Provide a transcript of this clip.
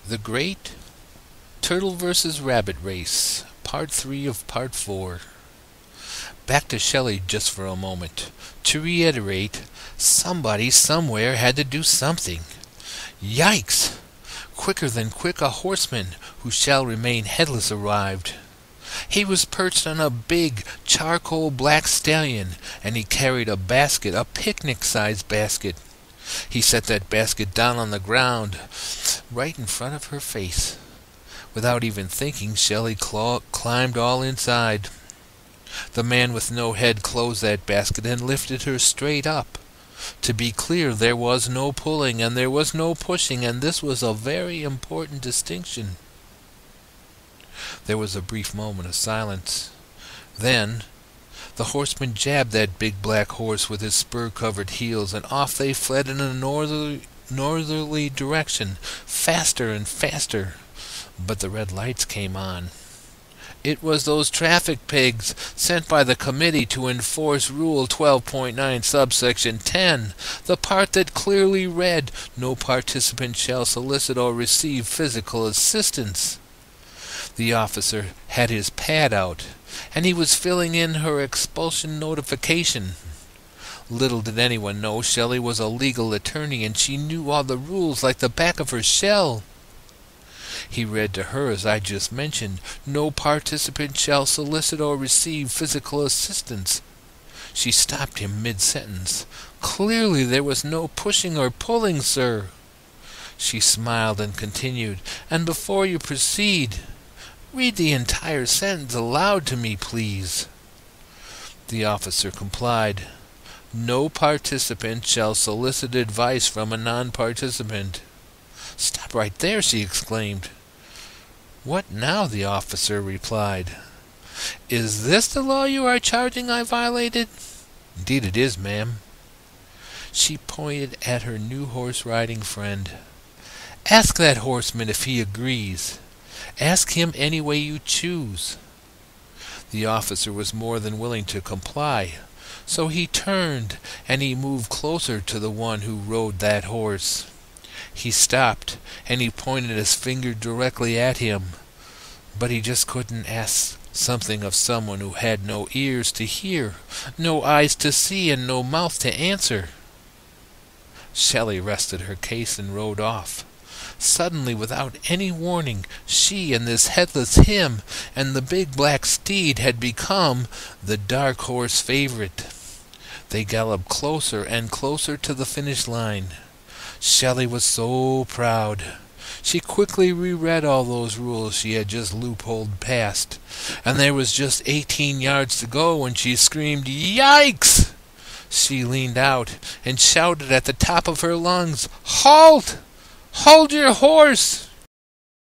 The Great Turtle vs. Rabbit Race, Part 3 of Part 4. Back to Shelley just for a moment. To reiterate, somebody somewhere had to do something. Yikes! Quicker than quick a horseman who shall remain headless arrived. He was perched on a big charcoal black stallion, and he carried a basket, a picnic-sized basket. He set that basket down on the ground, right in front of her face. Without even thinking, Shelley climbed all inside. The man with no head closed that basket and lifted her straight up. To be clear, there was no pulling and there was no pushing, and this was a very important distinction. There was a brief moment of silence. Then the horseman jabbed that big black horse with his spur-covered heels, and off they fled in a northerly direction, faster and faster. But the red lights came on. It was those traffic pigs sent by the committee to enforce Rule 12.9 subsection 10, the part that clearly read, "No participant shall solicit or receive physical assistance." The officer had his pad out, and he was filling in her expulsion notification. Little did anyone know Shelley was a legal attorney, and she knew all the rules like the back of her shell. He read to her, as I just mentioned, "No participant shall solicit or receive physical assistance." She stopped him mid-sentence. "Clearly there was no pushing or pulling, sir." She smiled and continued, "And before you proceed, read the entire sentence aloud to me, please." The officer complied. "No participant shall solicit advice from a non-participant." "Stop right there," she exclaimed. "What now?" the officer replied. "Is this the law you are charging I violated?" "Indeed it is, ma'am." She pointed at her new horse-riding friend. "Ask that horseman if he agrees. Ask him any way you choose." The officer was more than willing to comply, so he turned and he moved closer to the one who rode that horse. He stopped, and he pointed his finger directly at him, but he just couldn't ask something of someone who had no ears to hear, no eyes to see, and no mouth to answer. Shelley rested her case and rode off. Suddenly, without any warning, she and this headless him and the big black steed had become the dark horse favorite. They galloped closer and closer to the finish line. Shelley was so proud. She quickly reread all those rules she had just loopholed past, and there was just 18 yards to go when she screamed, "Yikes!" She leaned out and shouted at the top of her lungs, "Halt! Hold your horse!"